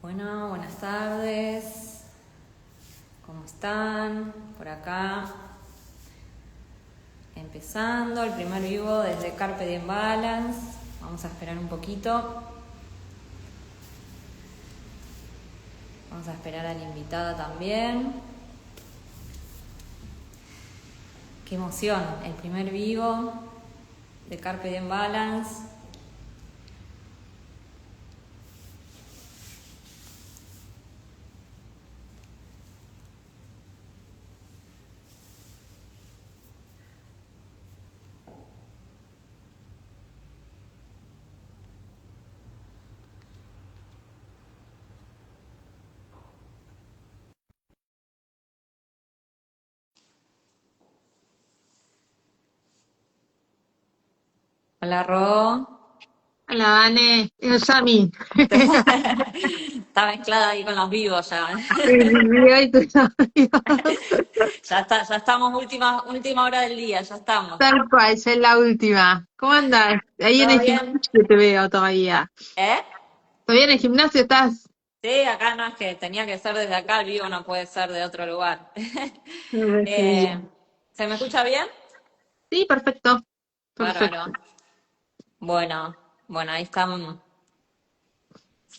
Bueno, buenas tardes. ¿Cómo están? Por acá. Empezando el primer vivo desde Carpe Diem Balance. Vamos a esperar un poquito. Vamos a esperar a la invitada también. Qué emoción, el primer vivo de Carpe Diem Balance. Hola, Ro. Hola, Vane, es Yami. Está mezclada ahí con los vivos ya. Hoy tus amigos. Ya estamos última hora del día, ya estamos. Tal cual, ya es la última. ¿Cómo andas? Ahí en ¿Todo el bien? gimnasio te veo todavía. ¿Eh? ¿Todavía en el gimnasio estás? Sí, acá no es que tenía que ser desde acá, el vivo no puede ser de otro lugar. Me parece Eh, bien. ¿Se me escucha bien? Sí, perfecto, Bárbaro. perfecto. Bueno, ahí estamos.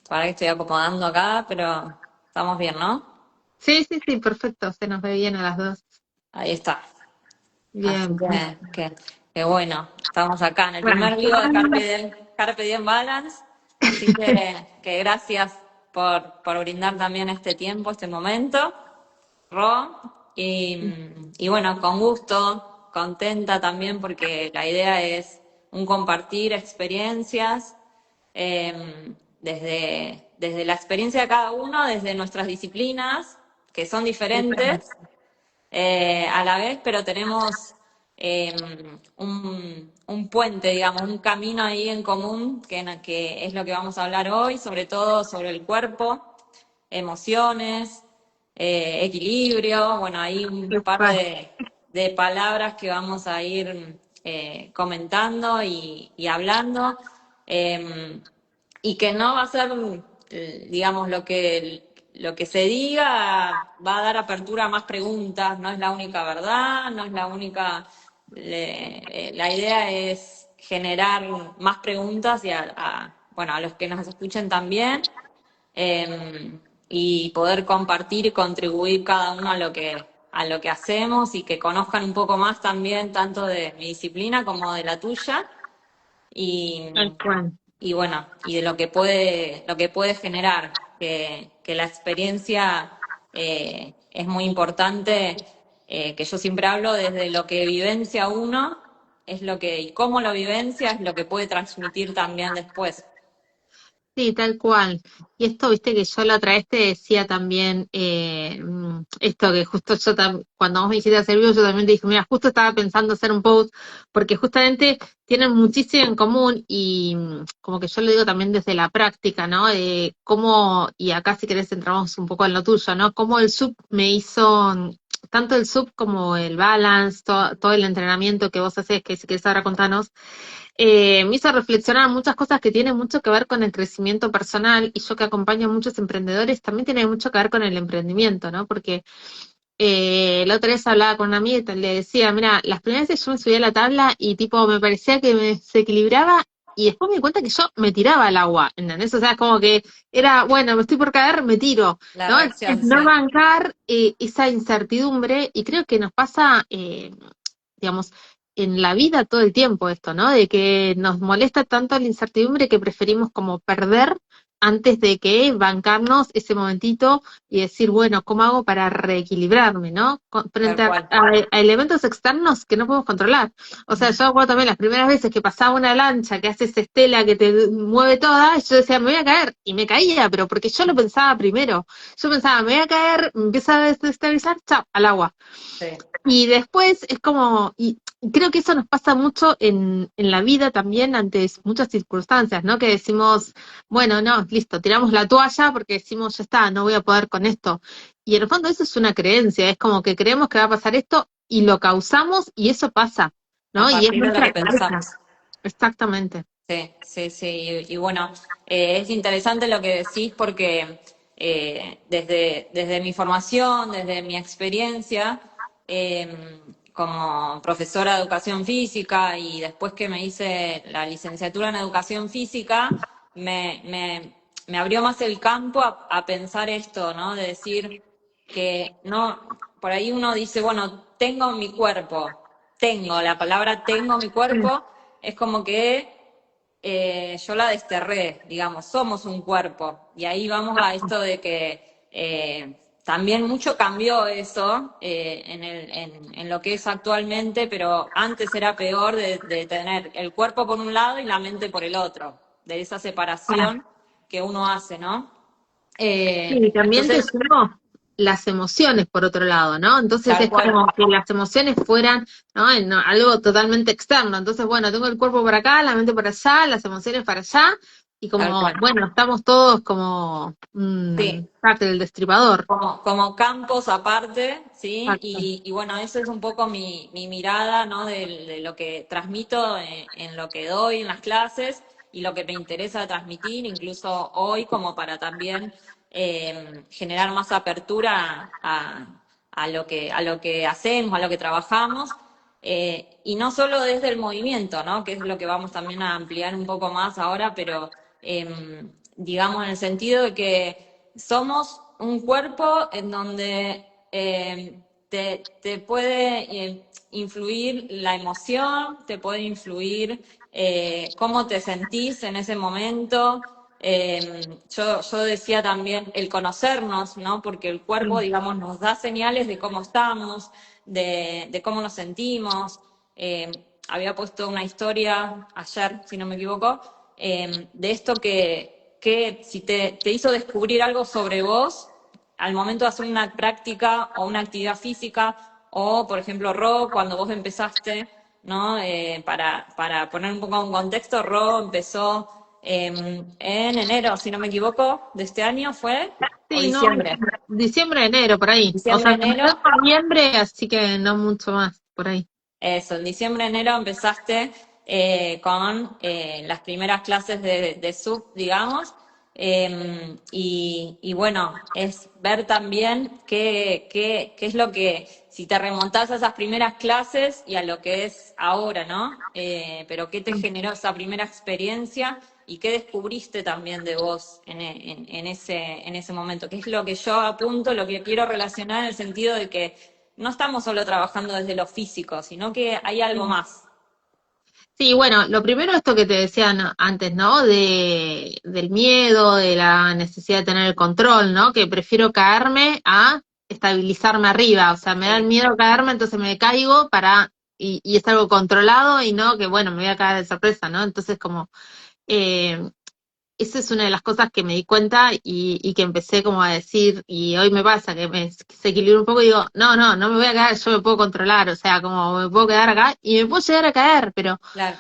Para que estoy acomodando acá, pero estamos bien, ¿no? Sí, sí, sí, perfecto. Se nos ve bien a las dos. Ahí está. Así Bien, bien. que bueno, estamos acá en el Bueno, primer vivo de Carpe Diem Balance. Así que gracias por brindar también este tiempo, este momento. Ro, y bueno, con gusto, contenta también porque la idea es un compartir experiencias desde la experiencia de cada uno, desde nuestras disciplinas, que son diferentes a la vez, pero tenemos un puente, digamos, un camino ahí en común, que es lo que vamos a hablar hoy, sobre todo sobre el cuerpo, emociones, equilibrio, bueno, hay un tal par cual. de palabras que vamos a ir comentando y hablando, eh, y que no va a ser, digamos, lo que se diga va a dar apertura a más preguntas, no es la única verdad, no es la única... la idea es generar más preguntas y bueno, a los que nos escuchen también, y poder compartir y contribuir cada uno a lo que hacemos y que conozcan un poco más también tanto de mi disciplina como de la tuya y, Tal cual. y bueno, y de lo que puede generar, que la experiencia es muy importante, que yo siempre hablo desde lo que vivencia uno, es lo que, y cómo lo vivencia es lo que puede transmitir también después. Sí, tal cual. Y esto, viste que yo la otra vez te decía también, esto que justo cuando vos me dijiste hacer vivo, yo también te dije, mira, justo estaba pensando hacer un post, porque justamente tienen muchísimo en común y como que yo lo digo también desde la práctica, ¿no? De cómo, y acá si querés entramos un poco en lo tuyo, ¿no? Cómo el sub me hizo, tanto el sub como el balance, todo el entrenamiento que vos haces, que si querés ahora contanos me hizo reflexionar muchas cosas que tienen mucho que ver con el crecimiento personal y yo que acompaño a muchos emprendedores también tiene mucho que ver con el emprendimiento, ¿no? Porque la otra vez hablaba con una amiga y le decía, mira, las primeras veces yo me subía a la tabla y tipo me parecía que me desequilibraba y después me di cuenta que yo me tiraba al agua, ¿entendés? O sea, es como que era, bueno, me estoy por caer, me tiro, La ¿no? Entonces, reacción, no sí. bancar esa incertidumbre y creo que nos pasa digamos, en la vida todo el tiempo esto, ¿no? De que nos molesta tanto la incertidumbre que preferimos como perder antes de que bancarnos ese momentito y decir, bueno, ¿cómo hago para reequilibrarme, ¿no? Tal Frente cual. a elementos externos que no podemos controlar. O sea, yo acuerdo también las primeras veces que pasaba una lancha que hace esa estela que te mueve toda, yo decía, me voy a caer, y me caía, pero porque yo lo pensaba primero. Yo pensaba, me voy a caer, me empieza a desestabilizar, chao, al agua. Sí. Y después es como, y creo que eso nos pasa mucho en la vida también ante muchas circunstancias, ¿no? Que decimos, bueno, no, listo, tiramos la toalla porque decimos, ya está, no voy a poder con esto. Y en el fondo eso es una creencia, es como que creemos que va a pasar esto y lo causamos y eso pasa, A ¿no? Y es partir de lo nuestra que cabeza. pensamos. Exactamente. Sí, sí, sí. Y bueno, es interesante lo que decís porque desde mi formación, desde mi experiencia, como profesora de educación física y después que me hice la licenciatura en educación física, me, me, me abrió más el campo a pensar esto, ¿no? De decir que no, por ahí uno dice, bueno, tengo mi cuerpo, tengo, la palabra tengo mi cuerpo, es como que yo la desterré, digamos, somos un cuerpo. Y ahí vamos a esto de que también mucho cambió eso en lo que es actualmente, pero antes era peor de tener el cuerpo por un lado y la mente por el otro, de esa separación que uno hace, ¿no? Y también te Entonces, sumo las emociones por otro lado, ¿no? Entonces tal es cual, como que las emociones fueran, ¿no? En algo totalmente externo. Entonces, bueno, tengo el cuerpo por acá, la mente por allá, las emociones para allá, y tal como, cual. bueno, estamos todos como Sí, parte del destripador. como campos aparte, ¿sí? Exacto. Y bueno, esa es un poco mi mirada, ¿no? De lo que transmito en lo que doy en las clases y lo que me interesa transmitir, incluso hoy, como para también generar más apertura a lo que hacemos, a lo que trabajamos. Y no solo desde el movimiento, ¿no? Que es lo que vamos también a ampliar un poco más ahora, pero digamos en el sentido de que somos un cuerpo en donde te puede influir la emoción, te puede influir cómo te sentís en ese momento. Yo decía también el conocernos, ¿no? Porque el cuerpo, Sí. digamos, nos da señales de cómo estamos, de cómo nos sentimos. Había puesto una historia ayer, si no me equivoco, de esto que si te hizo descubrir algo sobre vos al momento de hacer una práctica o una actividad física, o por ejemplo, Ro, cuando vos empezaste, ¿no? Para poner un poco en contexto, Ro empezó en enero, si no me equivoco, de este año, ¿fue? ¿O Sí, no, diciembre? diciembre, enero, por ahí. O Diciembre, sea, empezó enero. en noviembre, así que no mucho más, por ahí. Eso, en diciembre, enero empezaste con las primeras clases de sub, digamos, y bueno, es ver también qué es lo que, si te remontás a esas primeras clases y a lo que es ahora, ¿no? Pero qué te generó esa primera experiencia y qué descubriste también de vos en ese momento, qué es lo que yo apunto, lo que quiero relacionar en el sentido de que no estamos solo trabajando desde lo físico, sino que hay algo más. Sí, bueno, lo primero esto que te decía antes, ¿no? Del miedo, de la necesidad de tener el control, ¿no? Que prefiero caerme a estabilizarme arriba, o sea, me da el Sí, miedo caerme, entonces me caigo y es algo controlado y no que, bueno, me voy a caer de sorpresa, ¿no? Entonces como, eh, esa es una de las cosas que me di cuenta y que empecé como a decir, y hoy me pasa que se equilibra un poco y digo, no, no, no me voy a caer, yo me puedo controlar, o sea, como me puedo quedar acá y me puedo llegar a caer, pero claro,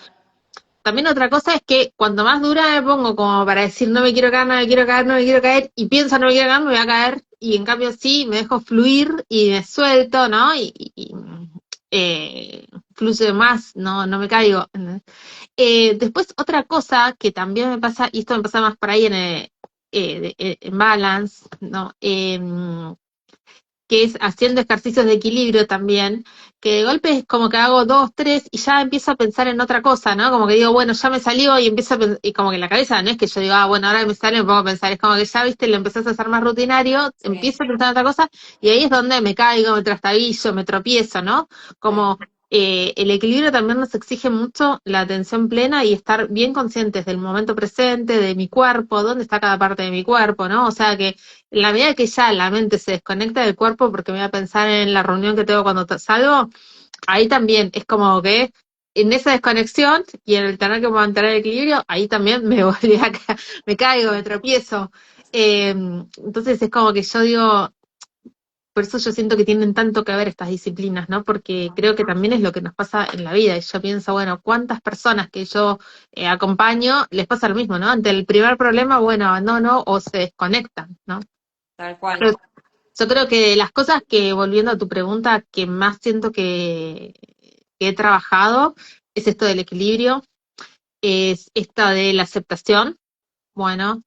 también otra cosa es que cuanto más dura me pongo como para decir no me quiero caer, no me quiero caer, no me quiero caer, y pienso no me quiero caer, me voy a caer, y en cambio sí, me dejo fluir y me suelto, ¿no? Fluye más, no me caigo. Después otra cosa que también me pasa, y esto me pasa más por ahí en Balance, ¿no? Que es haciendo ejercicios de equilibrio también, que de golpe es como que hago dos, tres y ya empiezo a pensar en otra cosa, ¿no? Como que digo, bueno, ya me salió y empiezo y como que en la cabeza no es que yo digo, bueno, ahora me sale, me pongo a pensar, es como que ya, viste, lo empezás a hacer más rutinario, sí, empiezo a pensar en otra cosa y ahí es donde me caigo, me trastabillo, me tropiezo, ¿no? sí, Como el equilibrio también nos exige mucho la atención plena y estar bien conscientes del momento presente, de mi cuerpo, dónde está cada parte de mi cuerpo, ¿no? O sea que en la medida que ya la mente se desconecta del cuerpo porque me voy a pensar en la reunión que tengo cuando salgo, ahí también es como que en esa desconexión y en el tener que mantener el equilibrio, ahí también me volví me caigo, me tropiezo. Entonces es como que yo digo, por eso yo siento que tienen tanto que ver estas disciplinas, ¿no? Porque creo que también es lo que nos pasa en la vida. Y yo pienso, bueno, ¿cuántas personas que yo acompaño les pasa lo mismo, ¿no? Ante el primer problema, bueno, abandono o se desconectan, ¿no? tal cual. Pero yo creo que de las cosas que, volviendo a tu pregunta, que más siento que he trabajado es esto del equilibrio, es esta de la aceptación. Bueno,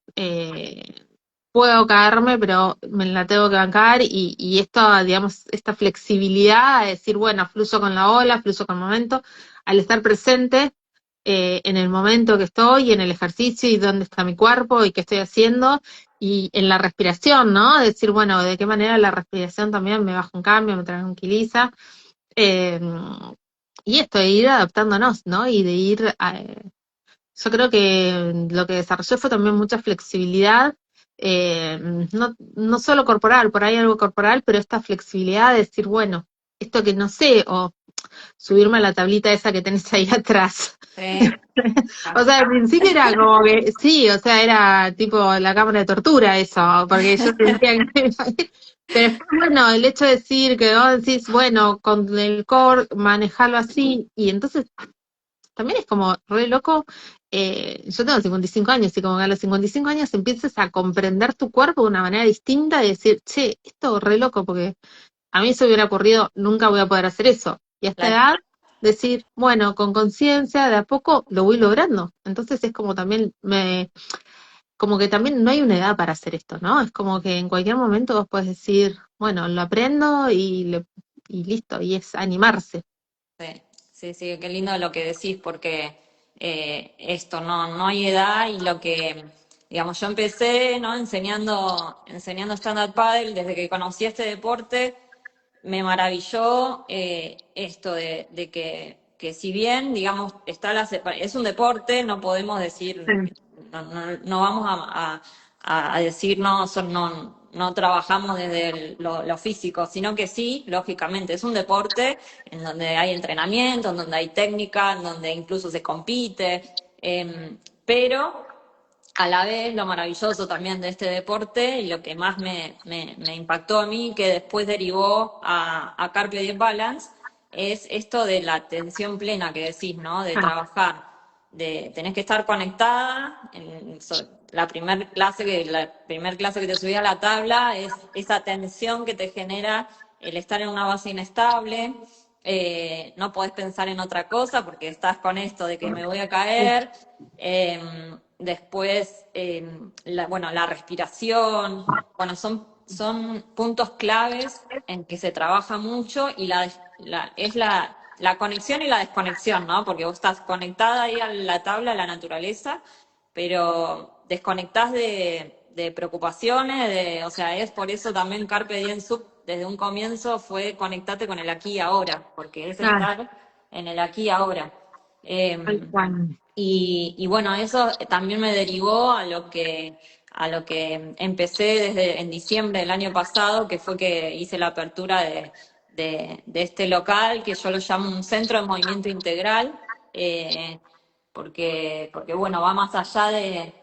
puedo caerme, pero me la tengo que bancar y esto, digamos, esta flexibilidad de decir, bueno, fluyo con la ola, fluyo con el momento, al estar presente en el momento que estoy, en el ejercicio y dónde está mi cuerpo y qué estoy haciendo, y en la respiración, ¿no? Decir, bueno, de qué manera la respiración también me baja un cambio, me tranquiliza. eh, y esto, de ir adaptándonos, ¿no? Y de ir yo creo que lo que desarrollé fue también mucha flexibilidad, no solo corporal, por ahí algo corporal, pero esta flexibilidad de decir, bueno, esto que no sé, o subirme a la tablita esa que tenés ahí atrás. Sí, O sea, al principio era como que, sí, o sea, era tipo la cámara de tortura eso, porque yo sentía que... Pero después, bueno, el hecho de decir que vos decís, bueno, con el core manejarlo así, y entonces también es como re loco. Yo tengo 55 años y como que a los 55 años empiezas a comprender tu cuerpo de una manera distinta y decir, che, esto re loco, porque a mí se hubiera ocurrido, nunca voy a poder hacer eso. Y a esta claro. edad, decir, bueno, con conciencia, de a poco lo voy logrando. Entonces es como también como que también no hay una edad para hacer esto, ¿no? Es como que en cualquier momento vos puedes decir, bueno, lo aprendo y listo, y es animarse. Sí, sí, sí, qué lindo lo que decís, porque esto no hay edad y lo que, digamos, yo empecé, ¿no? Enseñando stand-up paddle desde que conocí este deporte, me maravilló esto que si bien, digamos, es un deporte, no podemos decir, no vamos a decir no trabajamos desde lo físico, sino que sí, lógicamente, es un deporte en donde hay entrenamiento, en donde hay técnica, en donde incluso se compite, pero a la vez lo maravilloso también de este deporte y lo que más me impactó a mí, que después derivó a Carpe Diem Balance, es esto de la atención plena que decís, ¿no? De Ah, trabajar, tenés que estar conectada. La primer clase que te subí a la tabla es esa tensión que te genera el estar en una base inestable. No podés pensar en otra cosa porque estás con esto de que me voy a caer. Después, bueno, la respiración, bueno, son puntos claves en que se trabaja mucho y es la conexión y la desconexión, ¿no? Porque vos estás conectada ahí a la tabla, a la naturaleza, pero desconectás de preocupaciones, o sea, es por eso también Carpe Diem Sub desde un comienzo fue conectarte con el aquí y ahora, porque es claro, estar en el aquí y ahora. tal Eh, cual. y bueno, eso también me derivó a lo que empecé desde en diciembre del año pasado, que fue que hice la apertura de este local, que yo lo llamo un centro de movimiento integral, eh, porque bueno, va más allá de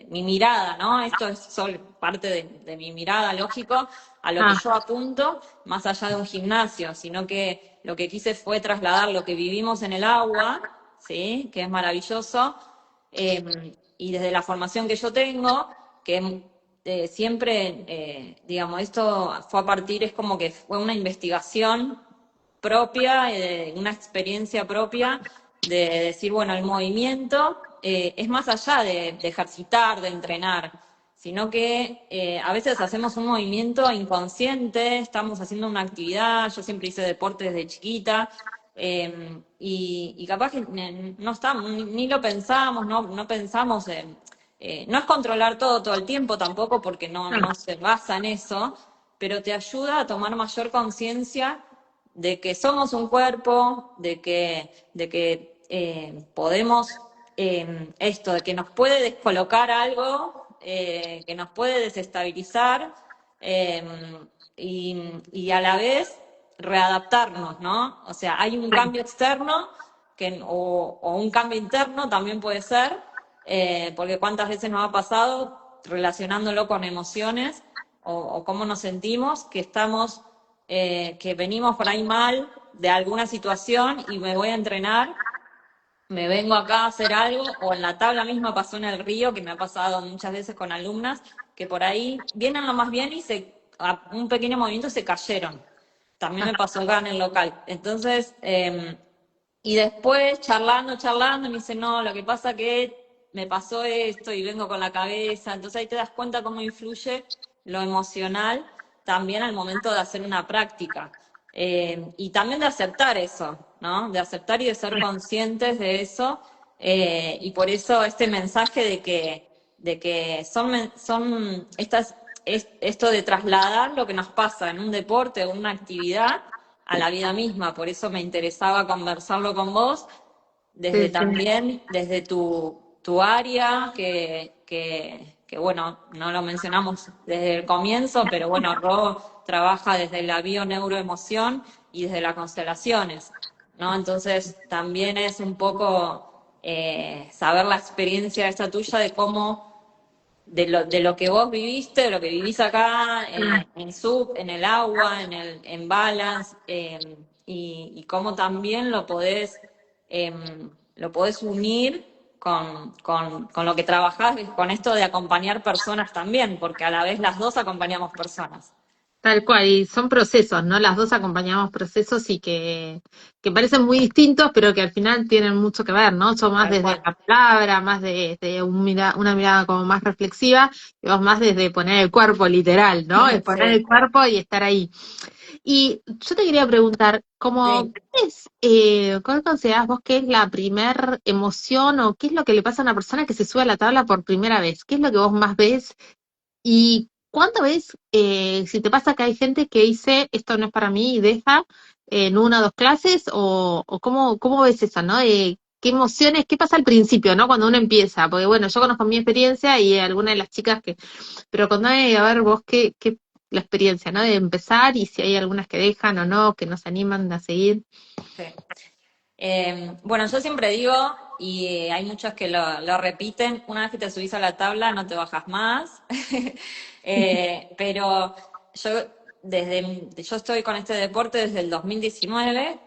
mi mirada, ¿no? Esto es solo parte de mi mirada, lógico, a lo que Ah, yo apunto, más allá de un gimnasio, sino que lo que quise fue trasladar lo que vivimos en el agua, ¿sí? Que es maravilloso, y desde la formación que yo tengo, que siempre, digamos, esto fue a partir, es como que fue una investigación propia, una experiencia propia de decir, bueno, el movimiento es más allá de ejercitar, de entrenar, sino que a veces hacemos un movimiento inconsciente, estamos haciendo una actividad, yo siempre hice deporte desde chiquita, y capaz que no estamos, ni lo pensamos, no pensamos en... no es controlar todo el tiempo tampoco, porque no ah, se basa en eso, pero te ayuda a tomar mayor conciencia de que somos un cuerpo, de que podemos, esto, de que nos puede descolocar algo, que nos puede desestabilizar, eh, y a la vez readaptarnos, ¿no? O sea, hay un cambio externo o un cambio interno también puede ser, porque cuántas veces nos ha pasado relacionándolo con emociones o cómo nos sentimos, que venimos por ahí mal de alguna situación y me voy a entrenar, me vengo acá a hacer algo, o en la tabla misma pasó en el río, que me ha pasado muchas veces con alumnas, que por ahí vienen lo más bien y a un pequeño movimiento se cayeron. También ah, me pasó acá en el local. Entonces, y después charlando, me dice, no, lo que pasa que me pasó esto y vengo con la cabeza. Entonces ahí te das cuenta cómo influye lo emocional también al momento de hacer una práctica. Y también de aceptar eso, ¿no? De aceptar y de ser conscientes de eso. Y por eso este mensaje de que son esto de trasladar lo que nos pasa en un deporte o una actividad a la vida misma. Por eso me interesaba conversarlo con vos, desde Sí, sí. también, desde tu área, que bueno, no lo mencionamos desde el comienzo, pero bueno, Ro trabaja desde la bio-neuroemoción y desde las constelaciones, ¿no? Entonces también es un poco saber la experiencia esta tuya de cómo de lo que vos viviste, de lo que vivís acá, en SUB, en el agua, en Balance, y cómo también lo podés unir con lo que trabajás, con esto de acompañar personas también, porque a la vez las dos acompañamos personas. Tal cual, y son procesos, ¿no? Las dos acompañamos procesos y que parecen muy distintos, pero que al final tienen mucho que ver, ¿no? Yo más Tal desde cual. la palabra, más desde una mirada como más reflexiva, y vos más desde poner el cuerpo literal, ¿no? Es poner Sí, el cuerpo y estar ahí. Y yo te quería preguntar, sí. ¿cuál considerás vos que es la primer emoción o qué es lo que le pasa a una persona que se sube a la tabla por primera vez? ¿Qué es lo que vos más ves? ¿Y cuánto ves, si te pasa que hay gente que dice, esto no es para mí y deja en una o dos clases, o cómo ves eso, ¿no? ¿Qué emociones, qué pasa al principio, ¿no? Cuando uno empieza, porque bueno, yo conozco mi experiencia y algunas de las chicas pero contame, a ver vos qué la experiencia, ¿no? De empezar y si hay algunas que dejan o no, que no se animan a seguir. Sí. Bueno, yo siempre digo, y hay muchos que lo repiten, una vez que te subís a la tabla no te bajas más. Pero yo, yo estoy con este deporte desde el 2019,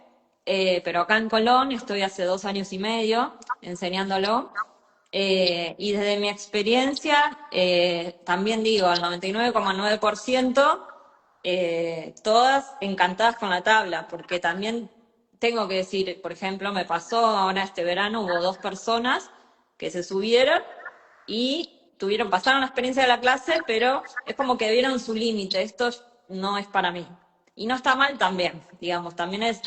pero acá en Colón estoy hace 2 años y medio enseñándolo. Y desde mi experiencia, también digo, el 99,9%, todas encantadas con la tabla, porque también tengo que decir, por ejemplo, me pasó ahora este verano, hubo 2 personas que se subieron y pasaron la experiencia de la clase, pero es como que vieron su límite, esto no es para mí. Y no está mal también, digamos, también es,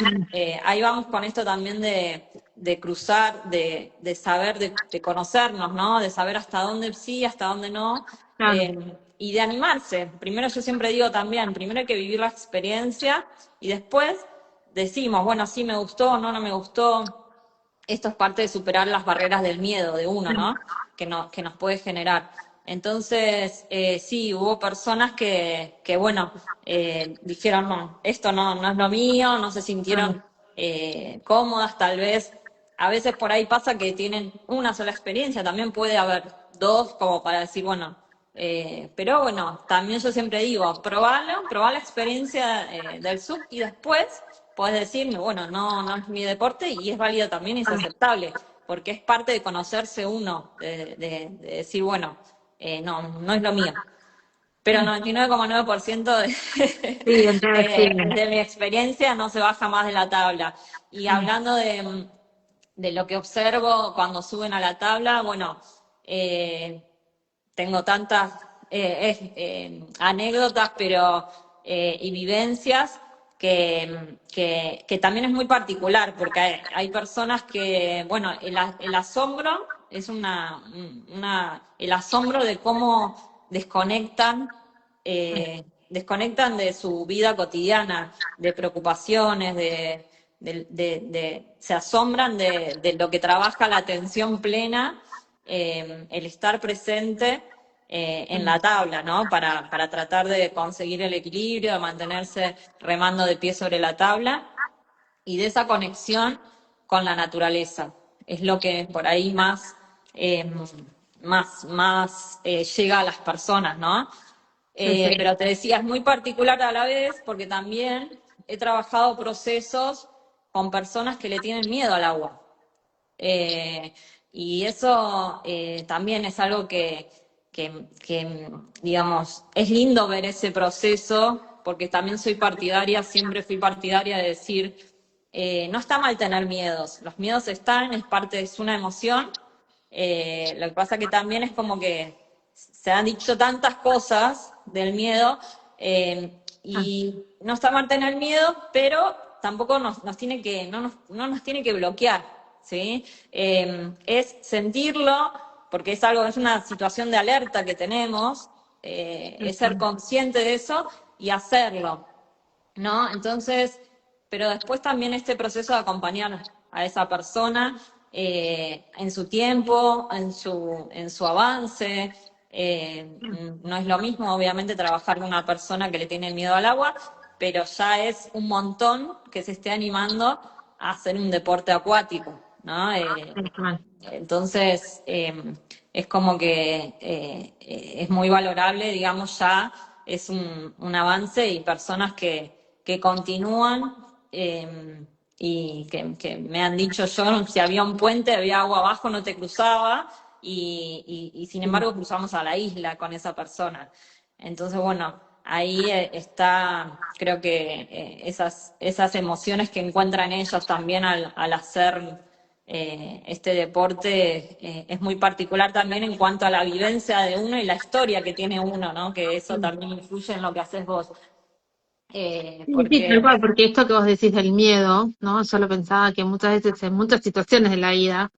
ahí vamos con esto también de cruzar, de saber, de conocernos, ¿no? De saber hasta dónde sí, hasta dónde no, Claro, y de animarse. Primero yo siempre digo también, primero hay que vivir la experiencia y después decimos, bueno, sí me gustó, no me gustó. Esto es parte de superar las barreras del miedo de uno, ¿no? Que nos puede generar. Entonces, sí, hubo personas que bueno, dijeron, no, esto no es lo mío, no se claro, sintieron cómodas, tal vez. A veces por ahí pasa que tienen una sola experiencia, también puede haber dos, como para decir, bueno, pero bueno, también yo siempre digo, probá la experiencia del sub y después podés decirme, bueno, no es mi deporte y es válido también y es aceptable, porque es parte de conocerse uno, de decir, bueno, no es lo mío. Pero el 99,9% sí, entonces sí. desde mi experiencia no se baja más de la tabla. Y hablando de lo que observo cuando suben a la tabla, bueno, eh, tengo tantas anécdotas y vivencias que también es muy particular, porque hay personas que, bueno, el asombro es el asombro de cómo desconectan de su vida cotidiana, de preocupaciones, se asombran de lo que trabaja la atención plena, el estar presente en la tabla, ¿no? Para tratar de conseguir el equilibrio, de mantenerse remando de pie sobre la tabla y de esa conexión con la naturaleza. Es lo que por ahí eh, más llega a las personas, ¿no? Sí, sí. Pero te decía, es muy particular a la vez porque también he trabajado procesos con personas que le tienen miedo al agua. Eh, y eso también es algo digamos, es lindo ver ese proceso, porque también siempre fui partidaria de decir, no está mal tener miedos, los miedos están, es una emoción, Lo que pasa que también es como que se han dicho tantas cosas del miedo, Ah, y no está mal tener miedo, pero tampoco nos tiene que, no nos tiene que bloquear, ¿sí? Es sentirlo, porque es algo, es una situación de alerta que tenemos, tal es ser cual. consciente de eso y hacerlo, ¿no? Entonces, pero después también este proceso de acompañar a esa persona en su tiempo, en su avance. No es lo mismo, obviamente, trabajar con una persona que le tiene miedo al agua, pero ya es un montón que se esté animando a hacer un deporte acuático, ¿no? Tal cual. Entonces, es como que es muy valorable, digamos, ya es un avance y personas que continúan y que me han dicho yo, si había un puente, había agua abajo, no te cruzaba y sin Sí. embargo cruzamos a la isla con esa persona. Entonces, bueno, ahí está, creo que esas emociones que encuentran ellos también al hacer este deporte es muy particular también en cuanto a la vivencia de uno y la historia que tiene uno, ¿no? Que eso también influye en lo que haces vos. Sí, sí, tal Porque, cual, porque esto que vos decís del miedo, ¿no? Yo lo pensaba que muchas veces en muchas situaciones de la vida,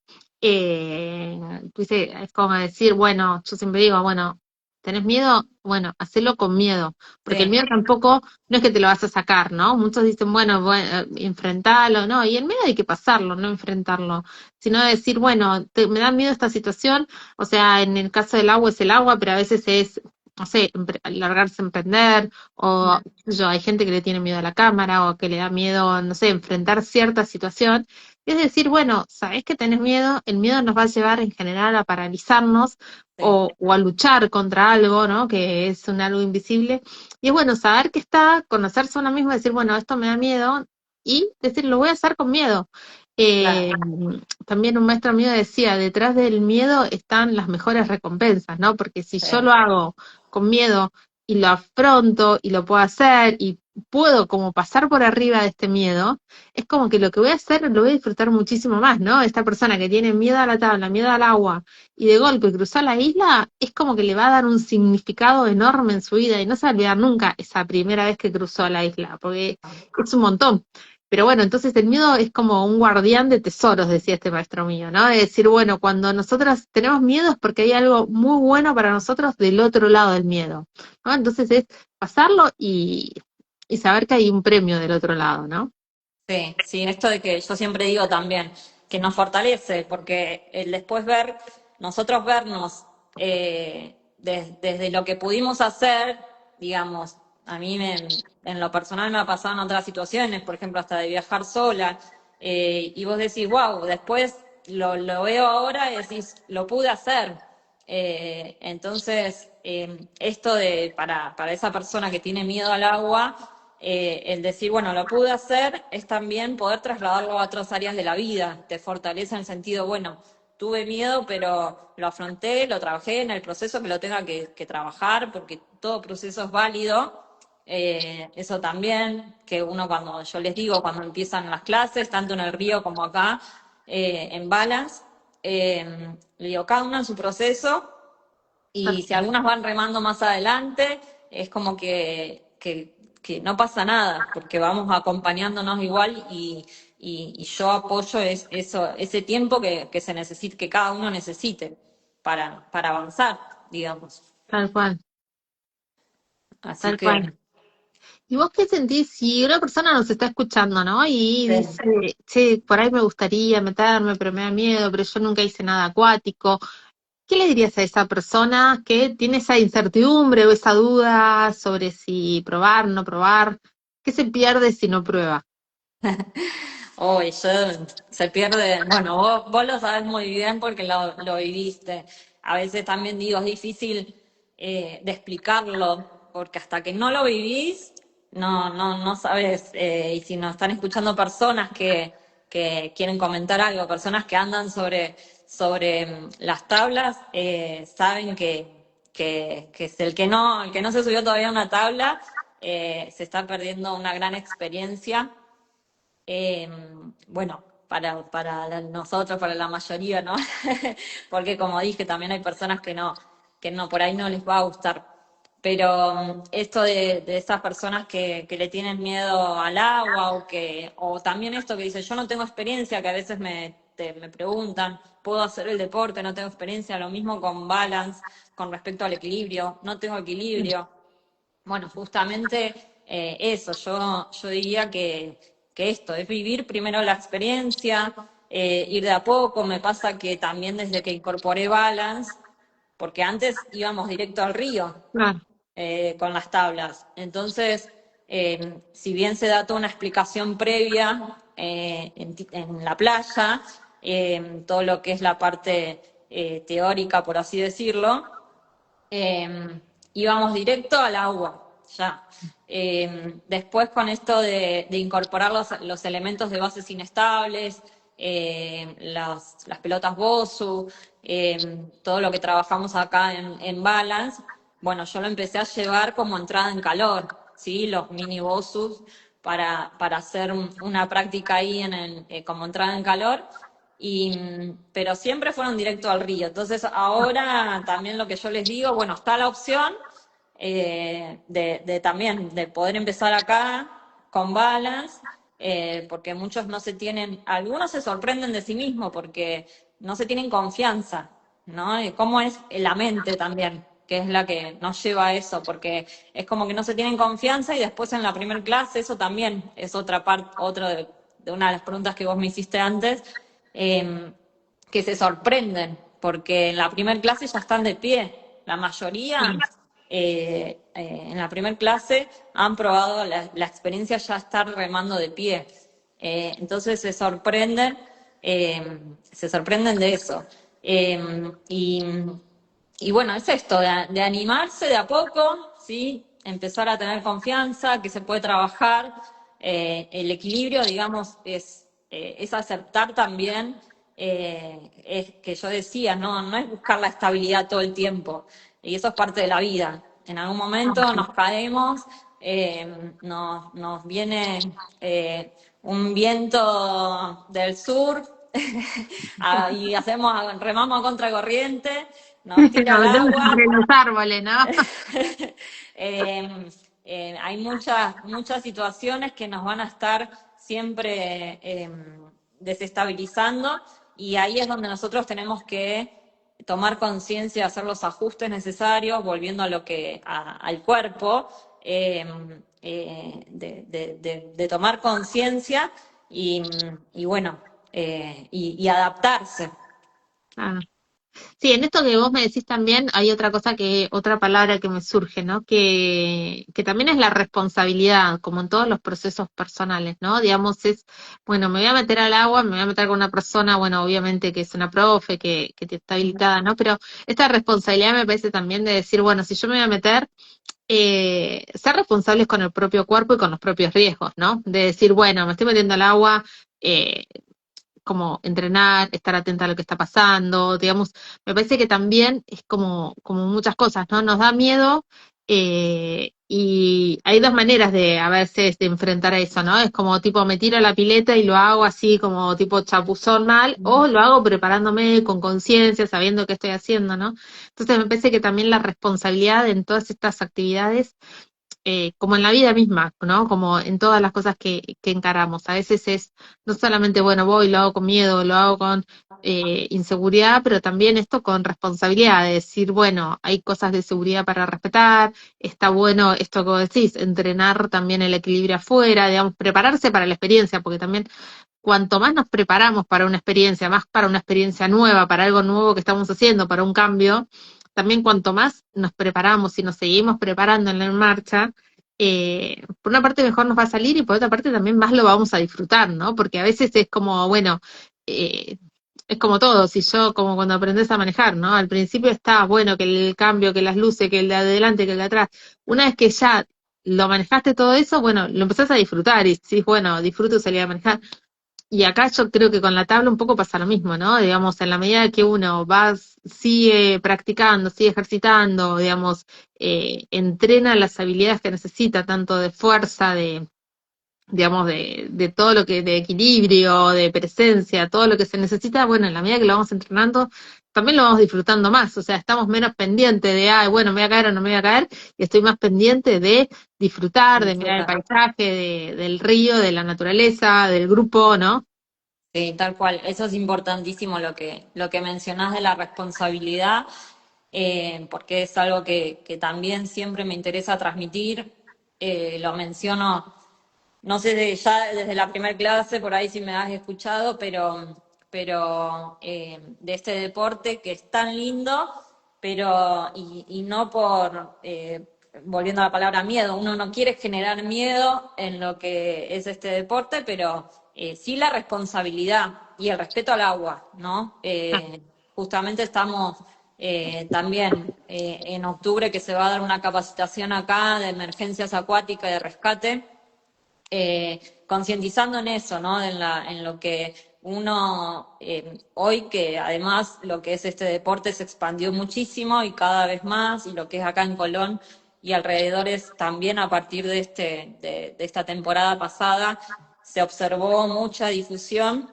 viste, es como decir, bueno, yo siempre digo, bueno, ¿tenés miedo? Bueno, hacelo con miedo, porque el sí, miedo tampoco no es que te lo vas a sacar, ¿no? Muchos dicen, bueno, enfrentalo, ¿no? Y el miedo hay que pasarlo, no enfrentarlo, sino decir, bueno, me da miedo esta situación, o sea, en el caso del agua es el agua, pero a veces es, no sé, largarse a emprender, o qué sé yo, hay gente que le tiene miedo a la cámara o que le da miedo, no sé, enfrentar cierta situación. Es decir, bueno, sabés que tenés miedo, el miedo nos va a llevar en general a paralizarnos sí, o a luchar contra algo, ¿no? Que es un algo invisible. Y es bueno saber que está, conocerse a uno mismo, decir, bueno, esto me da miedo y decir, lo voy a hacer con miedo. claro, Eh, También un maestro mío decía, detrás del miedo están las mejores recompensas, ¿no? Porque si sí, yo lo hago con miedo y lo afronto y lo puedo hacer y puedo como pasar por arriba de este miedo, es como que lo que voy a hacer lo voy a disfrutar muchísimo más, ¿no? Esta persona que tiene miedo a la tabla, miedo al agua y de golpe cruzar la isla, es como que le va a dar un significado enorme en su vida y no se va a olvidar nunca esa primera vez que cruzó la isla, porque es un montón. Pero bueno, entonces el miedo es como un guardián de tesoros, decía este maestro mío, ¿no? Es decir, bueno, cuando nosotros tenemos miedo es porque hay algo muy bueno para nosotros del otro lado del miedo, ¿no? Entonces es pasarlo y saber que hay un premio del otro lado, ¿no? sí, sí, esto de que yo siempre digo también, que nos fortalece, porque el después ver, nosotros vernos desde lo que pudimos hacer, digamos, a mí en lo personal me ha pasado en otras situaciones, por ejemplo, hasta de viajar sola, y vos decís, wow, después lo veo ahora y decís, lo pude hacer. Entonces, esto de para esa persona que tiene miedo al agua, el decir, bueno, lo pude hacer, es también poder trasladarlo a otras áreas de la vida. Te fortalece en el sentido, bueno, tuve miedo, pero lo afronté, lo trabajé en el proceso que lo tenga que trabajar, porque todo proceso es válido. Eso también, que uno cuando yo les digo, cuando empiezan las clases, tanto en el río como acá, en Balance, le digo, cada uno en su proceso, y si algunas van remando más adelante, es como que no pasa nada, porque vamos acompañándonos igual y yo apoyo eso, ese tiempo que se necesite, que cada uno necesite para avanzar, digamos. Tal cual, Así tal que cual. ¿Y vos qué sentís si una persona nos está escuchando, ¿no? Y dice, che, por ahí me gustaría meterme, pero me da miedo, pero yo nunca hice nada acuático? ¿Qué le dirías a esa persona que tiene esa incertidumbre o esa duda sobre si probar, no probar? ¿Qué se pierde si no prueba? hoy se pierde, bueno, vos lo sabes muy bien porque lo viviste. A veces también digo, es difícil de explicarlo, porque hasta que no lo vivís, no sabes. Y si nos están escuchando personas que quieren comentar algo, personas que andan sobre las tablas, saben que es el que no se subió todavía a una tabla, se está perdiendo una gran experiencia. Bueno, para nosotros, para la mayoría, ¿no? Porque como dije, también hay personas que no, por ahí no les va a gustar. Pero esto de esas personas que le tienen miedo al agua o también esto que dice, yo no tengo experiencia, que a veces me preguntan, ¿puedo hacer el deporte? No tengo experiencia, lo mismo con balance, con respecto al equilibrio, no tengo equilibrio. Bueno, justamente eso, yo diría que esto es vivir primero la experiencia, ir de a poco. Me pasa que también desde que incorporé balance, porque antes íbamos directo al río Claro, con las tablas. Entonces, si bien se da toda una explicación previa en la playa, todo lo que es la parte teórica, por así decirlo, íbamos directo al agua, ya. Después con esto de incorporar los elementos de bases inestables, las pelotas Bosu, todo lo que trabajamos acá en Balance, bueno, yo lo empecé a llevar como entrada en calor, ¿sí? Los mini Bosus para hacer una práctica ahí como entrada en calor. Pero siempre fueron directo al río. Entonces ahora también lo que yo les digo, bueno, está la opción de también de poder empezar acá con Balance, porque muchos no se tienen, algunos se sorprenden de sí mismos porque no se tienen confianza, ¿no? Y cómo es la mente también, que es la que nos lleva a eso, porque es como que no se tienen confianza y después en la primera clase, eso también es otra parte, otro de una de las preguntas que vos me hiciste antes, eh, que se sorprenden, porque en la primera clase ya están de pie. La mayoría en la primera clase han probado la experiencia ya estar remando de pie. Entonces se sorprenden de eso. Y bueno, es esto, de animarse de a poco, ¿sí? Empezar a tener confianza, que se puede trabajar. El equilibrio, digamos, es aceptar también, es que yo decía, no es buscar la estabilidad todo el tiempo, y eso es parte de la vida. En algún momento nos caemos, nos viene un viento del sur y remamos a contracorriente, nos tira nos el metemos agua. entre los árboles, ¿no? Hay muchas situaciones que nos van a estar siempre desestabilizando, y ahí es donde nosotros tenemos que tomar conciencia, hacer los ajustes necesarios, volviendo a al cuerpo, de tomar conciencia y, y bueno, y adaptarse. Claro. Sí, en esto que vos me decís también hay otra cosa otra palabra que me surge, ¿no? Que también es la responsabilidad, como en todos los procesos personales, ¿no? Digamos, bueno, me voy a meter al agua, me voy a meter con una persona, bueno, obviamente que es una profe, que está habilitada, ¿no? Pero esta responsabilidad me parece también de decir, bueno, si yo me voy a meter, ser responsables con el propio cuerpo y con los propios riesgos, ¿no? De decir, bueno, me estoy metiendo al agua, eh, como entrenar, estar atenta a lo que está pasando, digamos, me parece que también es como muchas cosas, ¿no? Nos da miedo, y hay dos maneras de a veces de enfrentar a eso, ¿no? Es como tipo me tiro a la pileta y lo hago así como tipo chapuzón mal, o lo hago preparándome con conciencia, sabiendo qué estoy haciendo, ¿no? Entonces me parece que también la responsabilidad en todas estas actividades, como en la vida misma, ¿no? Como en todas las cosas que encaramos. A veces es no solamente, bueno, voy, lo hago con miedo, lo hago con inseguridad, pero también esto con responsabilidad, de decir, bueno, hay cosas de seguridad para respetar, está bueno esto que vos decís, entrenar también el equilibrio afuera, digamos, prepararse para la experiencia, porque también cuanto más nos preparamos para una experiencia, más para una experiencia nueva, para algo nuevo que estamos haciendo, para un cambio, también cuanto más nos preparamos y nos seguimos preparando en la marcha, por una parte mejor nos va a salir y por otra parte también más lo vamos a disfrutar, ¿no? Porque a veces es como, bueno, eh, es como todo, si yo, como cuando aprendes a manejar, ¿no? Al principio está, bueno, que el cambio, que las luces, que el de adelante, que el de atrás. Una vez que ya lo manejaste todo eso, bueno, lo empezás a disfrutar y decís, bueno, disfruto salir a manejar. Y acá yo creo que con la tabla un poco pasa lo mismo, ¿no? Digamos, en la medida que uno sigue practicando, sigue ejercitando, digamos, entrena las habilidades que necesita, tanto de fuerza, digamos, de todo lo que, de equilibrio, de presencia, todo lo que se necesita, bueno, en la medida que lo vamos entrenando, también lo vamos disfrutando más, o sea, estamos menos pendientes de, ay, bueno, me voy a caer o no me voy a caer, y estoy más pendiente de disfrutar, de mirar el Disfruta. paisaje, del río, de la naturaleza, del grupo, ¿no? Sí, tal cual. Eso es importantísimo lo que mencionás de la responsabilidad, porque es algo que también siempre me interesa transmitir. Lo menciono, no sé, ya desde la primera clase, por ahí si me has escuchado, pero de este deporte que es tan lindo, pero y no por, volviendo a la palabra miedo, uno no quiere generar miedo en lo que es este deporte, pero sí la responsabilidad y el respeto al agua, ¿no? Justamente estamos también en octubre que se va a dar una capacitación acá de emergencias acuáticas y de rescate, concientizando en eso, ¿no? En lo que uno, hoy que además lo que es este deporte se expandió muchísimo y cada vez más, y lo que es acá en Colón y alrededores también a partir de esta temporada pasada, se observó mucha difusión,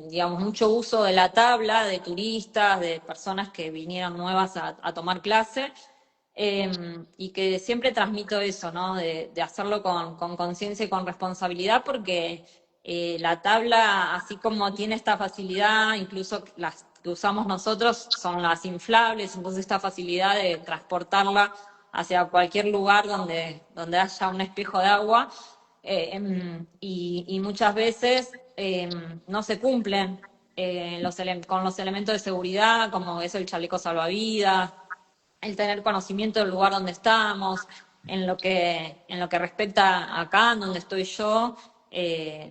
digamos, mucho uso de la tabla de turistas, de personas que vinieron nuevas a tomar clase, y que siempre transmito eso, ¿no? De hacerlo con conciencia y con responsabilidad, porque la tabla, así como tiene esta facilidad, incluso las que usamos nosotros son las inflables, entonces esta facilidad de transportarla hacia cualquier lugar donde haya un espejo de agua, y muchas veces no se cumplen con los elementos de seguridad, como es el chaleco salvavidas, el tener conocimiento del lugar donde estamos, en lo que respecta acá, en donde estoy yo,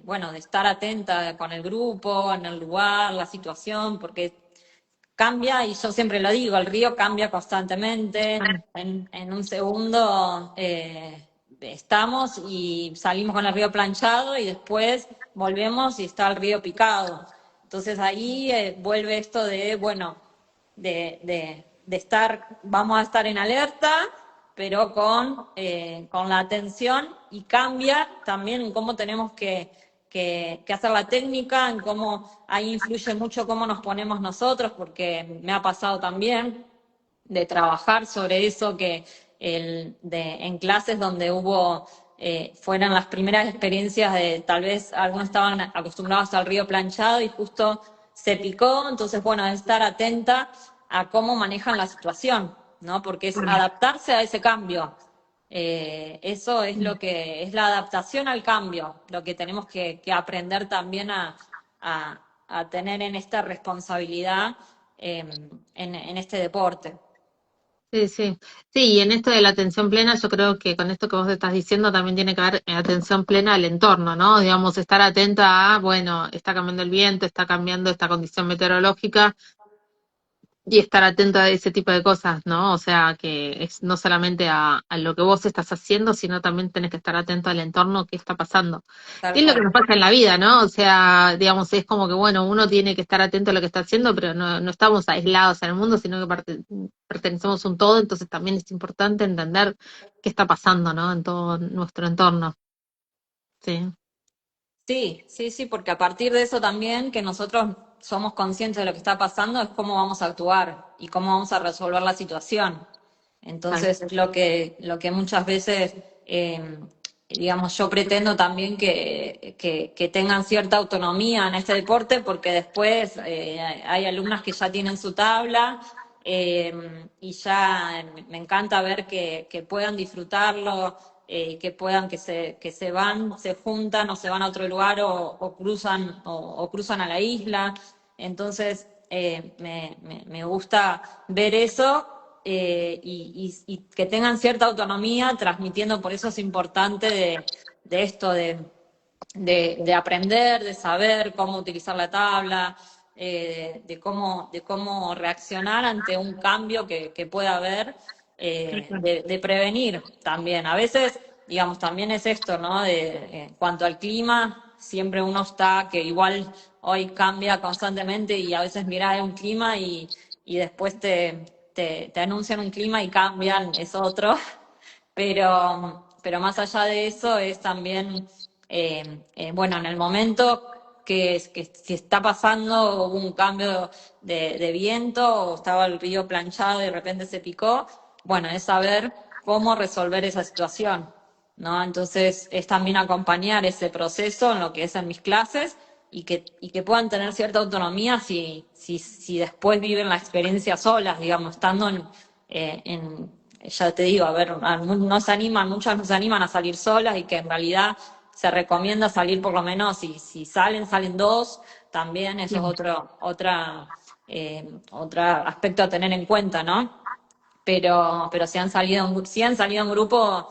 bueno, de estar atenta con el grupo, en el lugar, la situación, porque cambia, y yo siempre lo digo, el río cambia constantemente, en un segundo estamos y salimos con el río planchado y después volvemos y está el río picado. Entonces ahí vuelve esto de, bueno, de estar, vamos a estar en alerta, pero con la atención, y cambia también en cómo tenemos que hacer la técnica, en cómo ahí influye mucho cómo nos ponemos nosotros, porque me ha pasado también de trabajar sobre eso, que en clases donde hubo, fueran las primeras experiencias de tal vez algunos estaban acostumbrados al río planchado y justo se picó, entonces bueno, es estar atenta a cómo manejan la situación, ¿no? Porque es adaptarse a ese cambio. Eso es lo que es la adaptación al cambio, lo que tenemos que aprender también a tener en esta responsabilidad, en este deporte. Sí, sí. Sí, y en esto de la atención plena, yo creo que con esto que vos estás diciendo también tiene que haber atención plena al entorno, ¿no? Digamos, estar atenta a, bueno, está cambiando el viento, está cambiando esta condición meteorológica, y estar atenta a ese tipo de cosas, ¿no? O sea, que es no solamente a lo que vos estás haciendo, sino también tenés que estar atento al entorno que está pasando. Tal Y es lo que cual. nos pasa en la vida, ¿no? O sea, digamos, es como que, bueno, uno tiene que estar atento a lo que está haciendo, pero no estamos aislados en el mundo, sino que pertenecemos a un todo, entonces también es importante entender qué está pasando, ¿no? En todo nuestro entorno. Sí, Sí, sí, sí, porque a partir de eso también, que nosotros somos conscientes de lo que está pasando, es cómo vamos a actuar y cómo vamos a resolver la situación. tal Entonces, lo que muchas veces, digamos, yo pretendo también que tengan cierta autonomía en este deporte, porque después hay alumnas que ya tienen su tabla, y ya me encanta ver que puedan disfrutarlo, que puedan, que se van, se juntan o se van a otro lugar, o cruzan a la isla. Entonces, me gusta ver eso, y que tengan cierta autonomía transmitiendo, por eso es importante de esto de aprender, de saber cómo utilizar la tabla, de cómo reaccionar ante un cambio que pueda haber, cual. de prevenir también. A veces, digamos, también es esto, ¿no? En cuanto al clima, siempre uno está, que igual hoy cambia constantemente, y a veces mirás un clima y después te anuncian un clima y cambian, es otro. Pero pero más allá de eso es también, bueno, en el momento que si está pasando hubo un cambio de viento o estaba el río planchado y de repente se picó, bueno, es saber cómo resolver esa situación, ¿no? Entonces es también acompañar ese proceso en lo que es en mis clases y que puedan tener cierta autonomía si después viven la experiencia solas, digamos, estando ya te digo, a ver, muchas no se animan a salir solas y que en realidad se recomienda salir por lo menos, si salen dos, también eso es otro aspecto a tener en cuenta, ¿no? Pero si han salido en grupo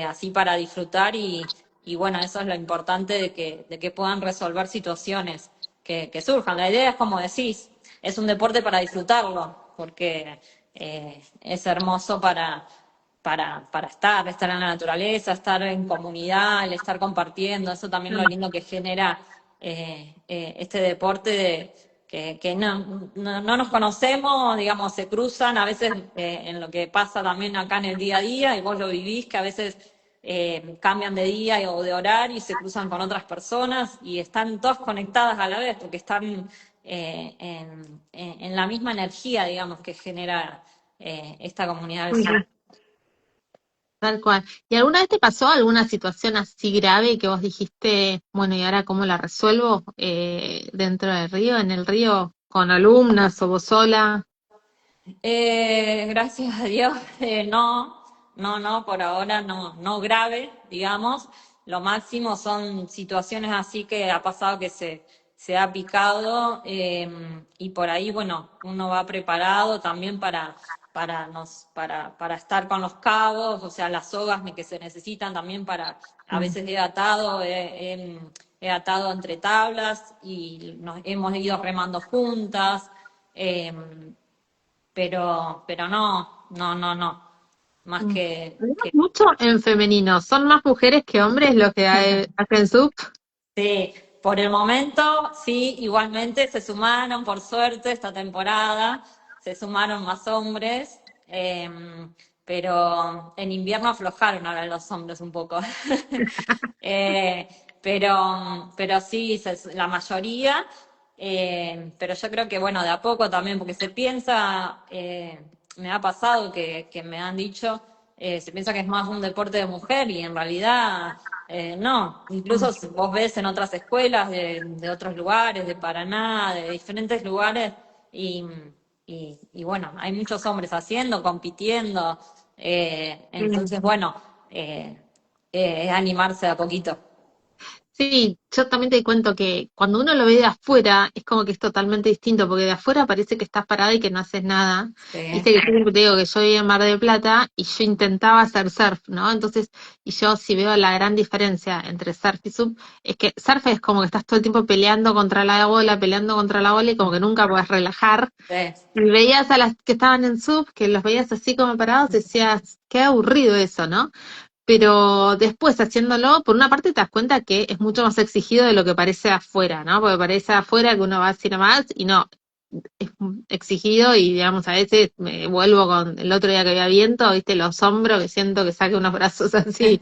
así para disfrutar y bueno, eso es lo importante de que puedan resolver situaciones que surjan. La idea es como decís, es un deporte para disfrutarlo, porque es hermoso para estar en la naturaleza, estar en comunidad, el estar compartiendo, eso también lo lindo que genera este deporte que no nos conocemos, digamos, se cruzan a veces en lo que pasa también acá en el día a día, y vos lo vivís, que a veces cambian de día o de horario y se cruzan con otras personas y están todas conectadas a la vez, porque están en la misma energía, digamos, que genera esta comunidad del sur. Tal cual. ¿Y alguna vez te pasó alguna situación así grave que vos dijiste, bueno, ¿y ahora cómo la resuelvo dentro del río, en el río, con alumnas o vos sola? Gracias a Dios, no, por ahora no grave, digamos. Lo máximo son situaciones así que ha pasado que se ha picado y por ahí, bueno, uno va preparado también para estar con los cabos, o sea, las sogas que se necesitan también a Mm. veces he atado entre tablas y nos hemos ido remando juntas. em, pero no. Más Mm. que, Hablamos que mucho en femenino, ¿son más mujeres que hombres los que hacen sub? sí, por el momento, sí, igualmente se sumaron, por suerte, esta temporada, se sumaron más hombres, pero en invierno aflojaron ahora los hombres un poco. Eh, pero sí, la mayoría, pero yo creo que bueno, de a poco también, porque se piensa, me ha pasado que me han dicho, se piensa que es más un deporte de mujer y en realidad no, incluso si vos ves en otras escuelas de otros lugares, de Paraná, de diferentes lugares, y, y bueno, hay muchos hombres haciendo, compitiendo, Mm. entonces bueno, eh, es animarse de a poquito. Sí, yo también te cuento que cuando uno lo ve de afuera es como que es totalmente distinto, porque de afuera parece que estás parada y que no haces nada. Viste Sí, que yo siempre te digo que yo vivía en Mar del Plata y yo intentaba hacer surf, ¿no? Entonces, y yo si veo la gran diferencia entre surf y sub, es que surf es como que estás todo el tiempo peleando contra la ola y como que nunca puedes relajar. sí, Y veías a las que estaban en sub, que los veías así como parados, decías, qué aburrido eso, ¿no? Pero después haciéndolo, por una parte te das cuenta que es mucho más exigido de lo que parece afuera, ¿no? Porque parece afuera que uno va así nomás y no, es exigido y digamos a veces me vuelvo con el otro día que había viento, viste, los hombros que siento que saque unos brazos así.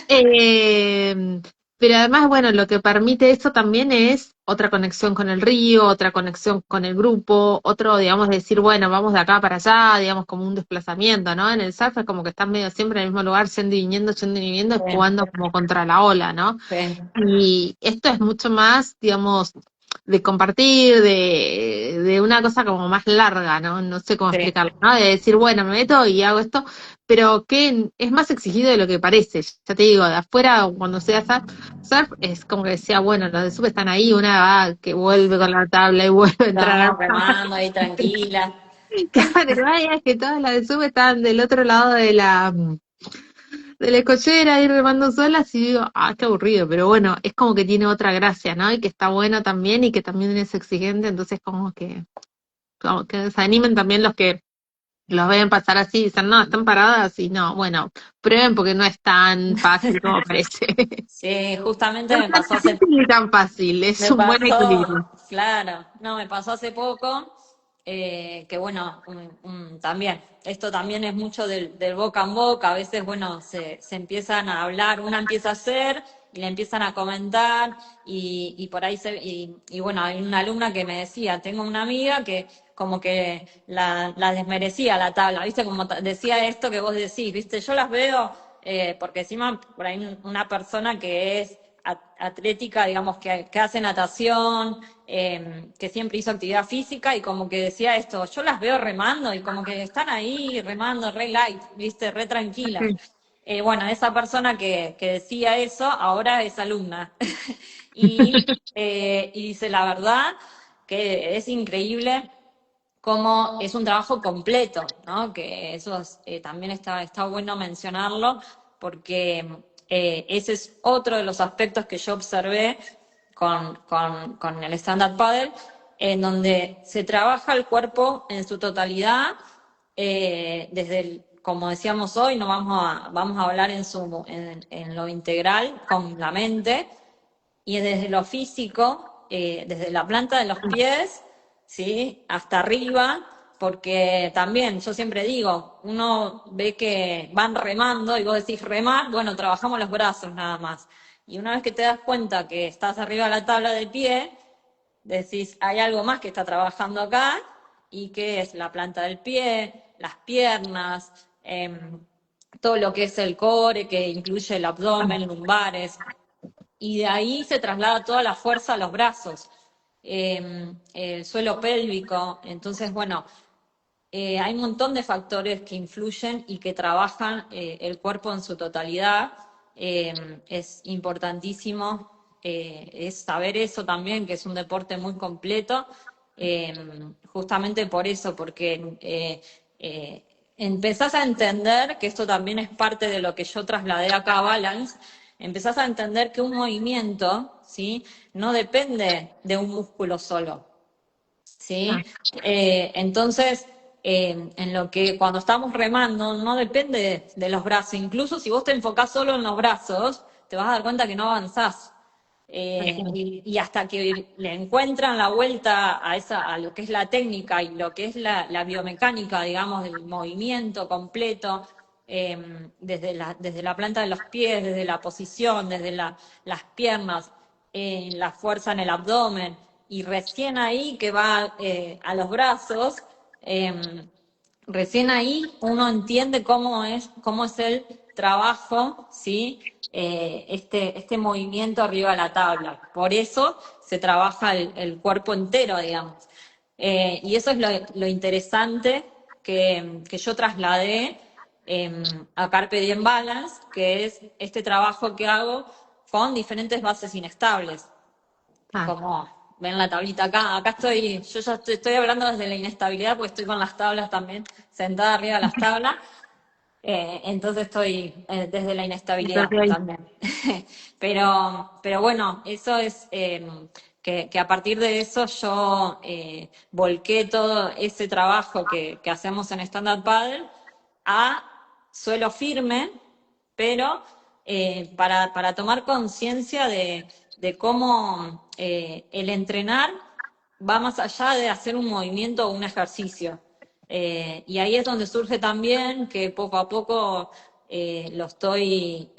Eh, pero además, bueno, lo que permite eso también es otra conexión con el río, otra conexión con el grupo, otro, digamos, decir, bueno, vamos de acá para allá, digamos, como un desplazamiento, ¿no? En el surf es como que estás medio siempre en el mismo lugar, yendo y viniendo, sí, jugando como contra la ola, ¿no? sí, Y esto es mucho más, digamos, de compartir, de una cosa como más larga, ¿no? No sé cómo sí, explicarlo, ¿no? De decir, bueno, me meto y hago esto, pero que es más exigido de lo que parece. Ya te digo, de afuera, cuando se hace surf, es como que decía, bueno, los de sub están ahí, una va que vuelve con la tabla y vuelve a entrar. estamos remando ahí tranquila. Claro, es que todas las de sub están del otro lado de la escollera, ir remando solas y digo, ah, qué aburrido, pero bueno, es como que tiene otra gracia, ¿no? Y que está bueno también y que también es exigente, entonces como que se animen también los que los ven pasar así y dicen, no, están paradas y no, bueno, prueben porque no es tan fácil como parece. Sí, justamente No es tan difícil ni tan fácil, es me un buen equilibrio. pasó, claro, no, me pasó hace poco. que bueno, también, esto también es mucho del boca en boca, a veces, bueno, se empiezan a hablar, una empieza a hacer y le empiezan a comentar y por ahí y bueno, hay una alumna que me decía, tengo una amiga que como que la desmerecía la tabla, ¿viste? Como decía esto que vos decís, ¿viste? Yo las veo, porque encima por ahí una persona que es atlética, digamos, que hace natación, que siempre hizo actividad física y como que decía esto, yo las veo remando y como que están ahí remando re light, viste, re tranquilas. Bueno, esa persona que decía eso ahora es alumna y dice la verdad que es increíble cómo es un trabajo completo, ¿no? Que eso también está bueno mencionarlo, porque ese es otro de los aspectos que yo observé con el stand-up paddle, en donde se trabaja el cuerpo en su totalidad, como decíamos hoy, no vamos a hablar en lo integral con la mente, y desde lo físico, desde la planta de los pies, ¿sí? Hasta arriba, porque también yo siempre digo, uno ve que van remando y vos decís remar, bueno, trabajamos los brazos nada más. Y una vez que te das cuenta que estás arriba de la tabla del pie, decís, hay algo más que está trabajando acá y que es la planta del pie, las piernas, todo lo que es el core, que incluye el abdomen, lumbares, y de ahí se traslada toda la fuerza a los brazos, el suelo pélvico. Entonces, bueno, hay un montón de factores que influyen y que trabajan el cuerpo en su totalidad. Es importantísimo es saber eso también, que es un deporte muy completo, eh, justamente por eso, porque empezás a entender que esto también es parte de lo que yo trasladé acá a Balance. Empezás a entender que un movimiento, ¿sí? No depende de un músculo solo, ¿sí? Entonces, en lo que cuando estamos remando no depende de los brazos. Incluso si vos te enfocás solo en los brazos, te vas a dar cuenta que no avanzás. Y hasta que le encuentran la vuelta a lo que es la técnica y lo que es la biomecánica, digamos, del movimiento completo, desde la planta de los pies, desde la posición, desde las piernas, la fuerza en el abdomen, y recién ahí que va a los brazos, eh, recién ahí uno entiende cómo es el trabajo, ¿sí? Este movimiento arriba de la tabla. Por eso se trabaja el cuerpo entero, digamos. Y eso es lo interesante que yo trasladé a Carpe Diem Balance, que es este trabajo que hago con diferentes bases inestables. Ah, Como ven la tablita acá estoy, yo ya estoy hablando desde la inestabilidad porque estoy con las tablas también, sentada arriba de las tablas, entonces estoy desde la estás inestabilidad ahí. también. Pero bueno, eso es que a partir de eso yo volqué todo ese trabajo que hacemos en Stand Up Paddle a suelo firme, pero para tomar conciencia de cómo el entrenar va más allá de hacer un movimiento o un ejercicio. Y ahí es donde surge también que poco a poco lo estoy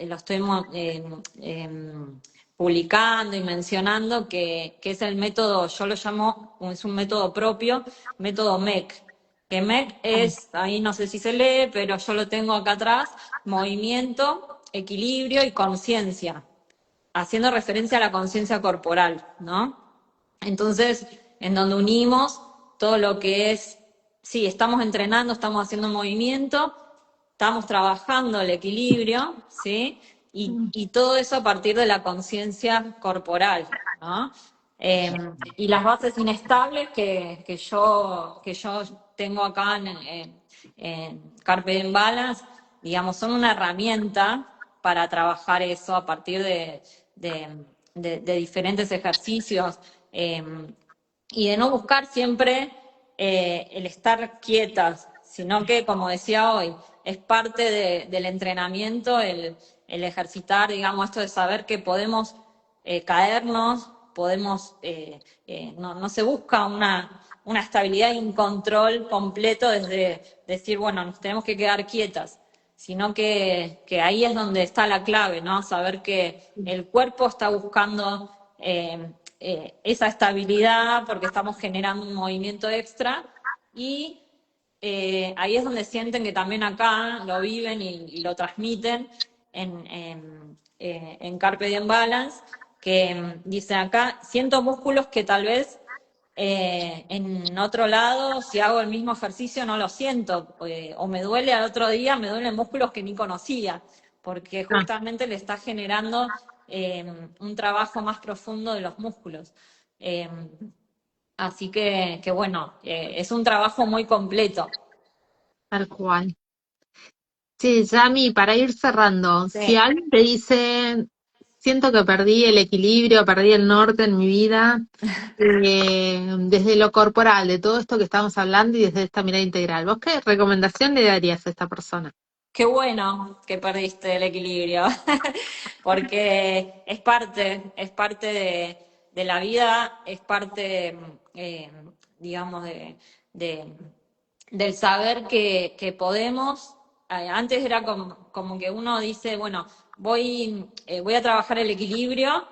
publicando y mencionando, que es el método, yo lo llamo, es un método propio, método MEC. Que MEC es, ahí no sé si se lee, pero yo lo tengo acá atrás, movimiento, equilibrio y conciencia, haciendo referencia a la conciencia corporal, ¿no? Entonces, en donde unimos todo lo que es, sí, estamos entrenando, estamos haciendo movimiento, estamos trabajando el equilibrio, ¿sí? Y todo eso a partir de la conciencia corporal, ¿no? Y las bases inestables que yo tengo acá en Carpe Diem Balance, digamos, son una herramienta para trabajar eso a partir de diferentes ejercicios, eh, y de no buscar siempre el estar quietas, sino que, como decía hoy, es parte del entrenamiento el ejercitar, digamos, esto de saber que podemos caernos, podemos, no se busca una estabilidad y un control completo desde decir, bueno, nos tenemos que quedar quietas, sino que ahí es donde está la clave, ¿no? Saber que el cuerpo está buscando esa estabilidad porque estamos generando un movimiento extra y ahí es donde sienten que también acá lo viven y lo transmiten en Carpe Diem Balance, que dicen acá, siento músculos que tal vez en otro lado, si hago el mismo ejercicio, no lo siento, o me duele al otro día, me duelen músculos que ni conocía, porque Ah, justamente le está generando un trabajo más profundo de los músculos. Eh, Así que bueno, es un trabajo muy completo. tal cual. Sí, Yami, para ir cerrando, si Sí. alguien te dice, siento que perdí el equilibrio, perdí el norte en mi vida, desde lo corporal, de todo esto que estamos hablando y desde esta mirada integral, ¿vos qué recomendación le darías a esta persona? Qué bueno que perdiste el equilibrio, porque es parte de la vida, es parte, digamos, de- del saber que podemos. Antes era como que uno dice, bueno, voy a trabajar el equilibrio,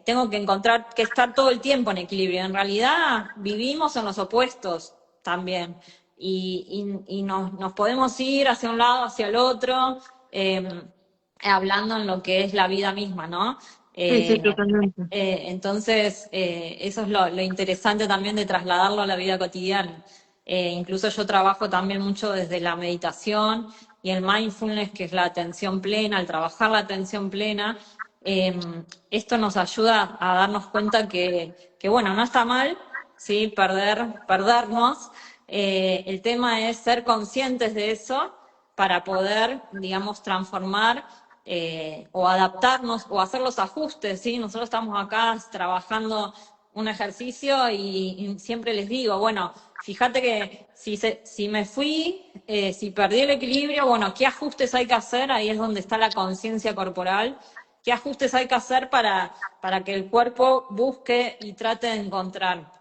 tengo que encontrar que estar todo el tiempo en equilibrio. En realidad vivimos en los opuestos también y nos podemos ir hacia un lado, hacia el otro, hablando en lo que es la vida misma, ¿no? Sí, sí, Eh, totalmente. entonces, eso es lo interesante también de trasladarlo a la vida cotidiana. Incluso yo trabajo también mucho desde la meditación y el mindfulness, que es la atención plena, al trabajar la atención plena, esto nos ayuda a darnos cuenta que bueno, no está mal, ¿sí? Perdernos. El tema es ser conscientes de eso para poder, digamos, transformar o adaptarnos o hacer los ajustes, ¿sí? Nosotros estamos acá trabajando un ejercicio y siempre les digo, bueno, fíjate que si me fui, si perdí el equilibrio, bueno, ¿qué ajustes hay que hacer? Ahí es donde está la conciencia corporal. ¿Qué ajustes hay que hacer para que el cuerpo busque y trate de encontrar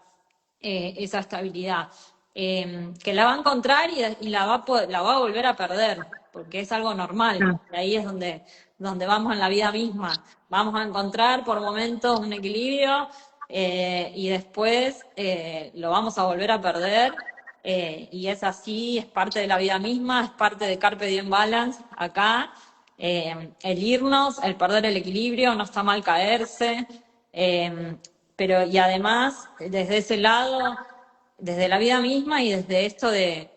esa estabilidad? Que la va a encontrar y la va a volver a perder, porque es algo normal. Ah, Y ahí es donde vamos en la vida misma. Vamos a encontrar por momentos un equilibrio y después lo vamos a volver a perder. Y es así, es parte de la vida misma, es parte de Carpe Diem Balance acá. El irnos, el perder el equilibrio, no está mal caerse, eh, pero y además desde ese lado, desde la vida misma y desde esto de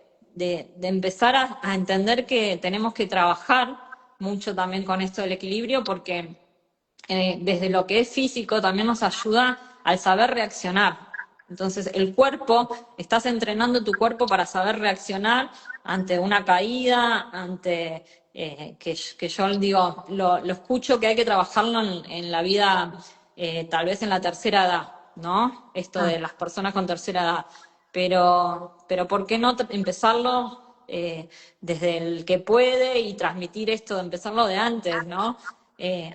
empezar a entender que tenemos que trabajar mucho también con esto del equilibrio, porque desde lo que es físico también nos ayuda al saber reaccionar. Entonces, el cuerpo, estás entrenando tu cuerpo para saber reaccionar ante una caída, ante que yo digo, lo escucho que hay que trabajarlo en la vida, tal vez en la tercera edad, ¿no? Esto ah, de las personas con tercera edad. Pero ¿por qué no empezarlo desde el que puede y transmitir esto, de empezarlo de antes, ¿no?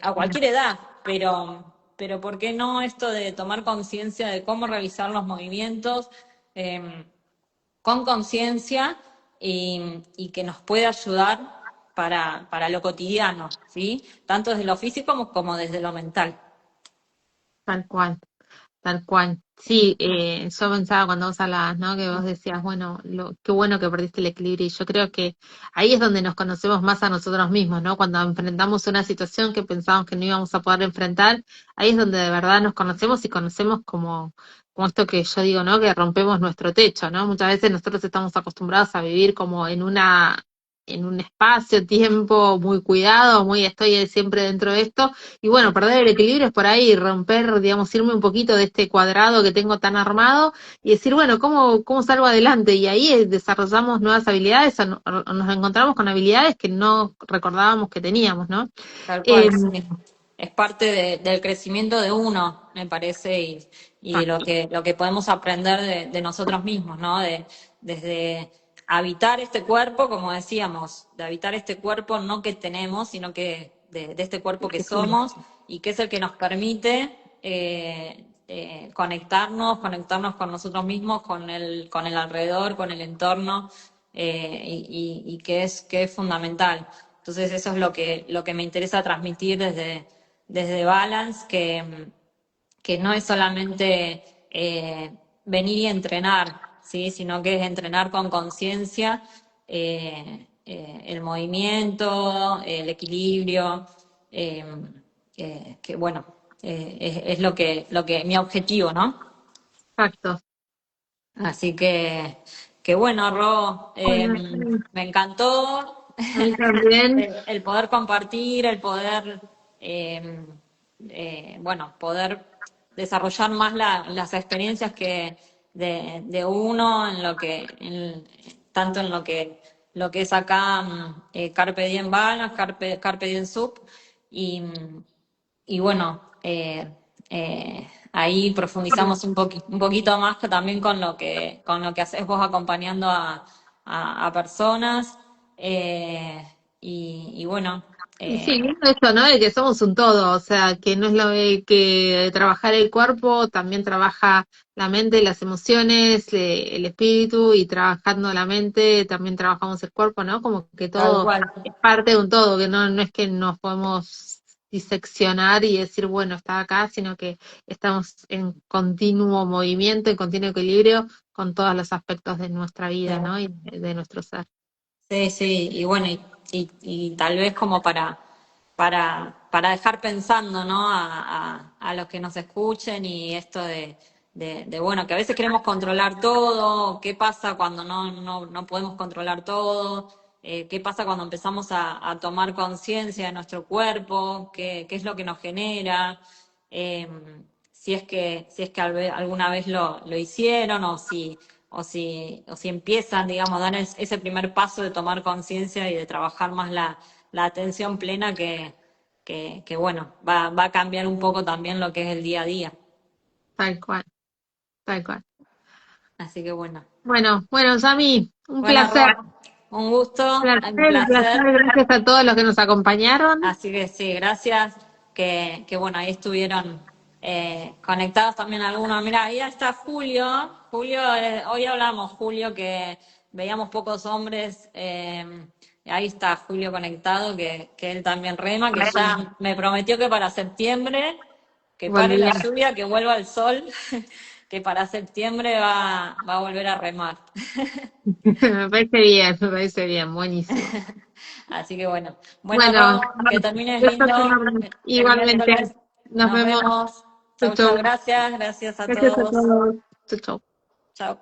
A cualquier edad, pero ¿por qué no esto de tomar conciencia de cómo realizar los movimientos con conciencia y que nos puede ayudar para lo cotidiano, ¿sí? Tanto desde lo físico como desde lo mental. tal cual. Tal cual. Sí, yo pensaba cuando vos hablabas, ¿no? Que vos decías, bueno, qué bueno que perdiste el equilibrio. Y yo creo que ahí es donde nos conocemos más a nosotros mismos, ¿no? Cuando enfrentamos una situación que pensábamos que no íbamos a poder enfrentar, ahí es donde de verdad nos conocemos y conocemos como esto que yo digo, ¿no? Que rompemos nuestro techo, ¿no? Muchas veces nosotros estamos acostumbrados a vivir como en un espacio, tiempo muy cuidado, muy estoy siempre dentro de esto y bueno, perder el equilibrio es por ahí, romper, digamos, irme un poquito de este cuadrado que tengo tan armado y decir, bueno, ¿cómo salgo adelante? Y ahí desarrollamos nuevas habilidades o nos encontramos con habilidades que no recordábamos que teníamos, ¿no? Tal Eh, cual, sí. Es parte del crecimiento de uno, me parece, y de lo que podemos aprender de nosotros mismos, ¿no? Desde habitar este cuerpo, como decíamos, de habitar este cuerpo no que tenemos, sino que de este cuerpo que somos y que es el que nos permite conectarnos con nosotros mismos, con el alrededor, con el entorno, y que es fundamental. Entonces eso es lo que me interesa transmitir desde Balance, que no es solamente venir y entrenar, ¿sí? Sino que es entrenar con conciencia, el movimiento, el equilibrio, eh, que bueno, es lo que mi objetivo, ¿no? Exacto. Así que bueno, Ro, Bueno, me encantó a mí también. el poder compartir, el poder, bueno, poder desarrollar más las experiencias que de uno en lo que, tanto en lo que es acá, Carpe Diem Balance, Carpe Diem Sub, y, y bueno, ahí profundizamos un poquito más que también con lo que haces vos acompañando a personas. Y bueno, Y sí, esto, ¿no? De que somos un todo, o sea, que no es lo de que trabajar el cuerpo, también trabaja la mente, las emociones, el espíritu, y trabajando la mente también trabajamos el cuerpo, ¿no? Como que tal todo cual. es parte de un todo, que no es que nos podemos diseccionar y decir, bueno, está acá, sino que estamos en continuo movimiento, en continuo equilibrio con todos los aspectos de nuestra vida, ¿no? Y de nuestro ser. Sí, sí, y bueno, y tal vez como para dejar pensando, ¿no? A los que nos escuchen y esto bueno, que a veces queremos controlar todo, qué pasa cuando no podemos controlar todo, qué pasa cuando empezamos a tomar conciencia de nuestro cuerpo, qué es lo que nos genera, eh, si es que alguna vez lo hicieron o si empiezan, digamos, dan ese primer paso de tomar conciencia y de trabajar más la atención plena que bueno, va a cambiar un poco también lo que es el día a día. Tal cual, tal cual. Así que bueno. Bueno, Sami, un Bueno, placer, Ro, un gusto, un un placer, placer. gracias a todos los que nos acompañaron. Así que sí, gracias. Que bueno, ahí estuvieron conectados también algunos. Mira, ahí está Julio. Julio, hoy hablamos, Julio, que veíamos pocos hombres. Ahí está Julio conectado, que él también rema, que ya me prometió que para septiembre, que pare la Volví. lluvia, que vuelva el sol, que para septiembre va a volver a remar. Me parece bien, buenísimo. Así que bueno. Bueno, Bueno, Ro, que termines besos lindo enormes. el Igualmente, miércoles. nos Nos vemos. vemos. Chau, Chau, chau. chau. Gracias. Gracias a Gracias a todos. todos. Chau, chau. Chau.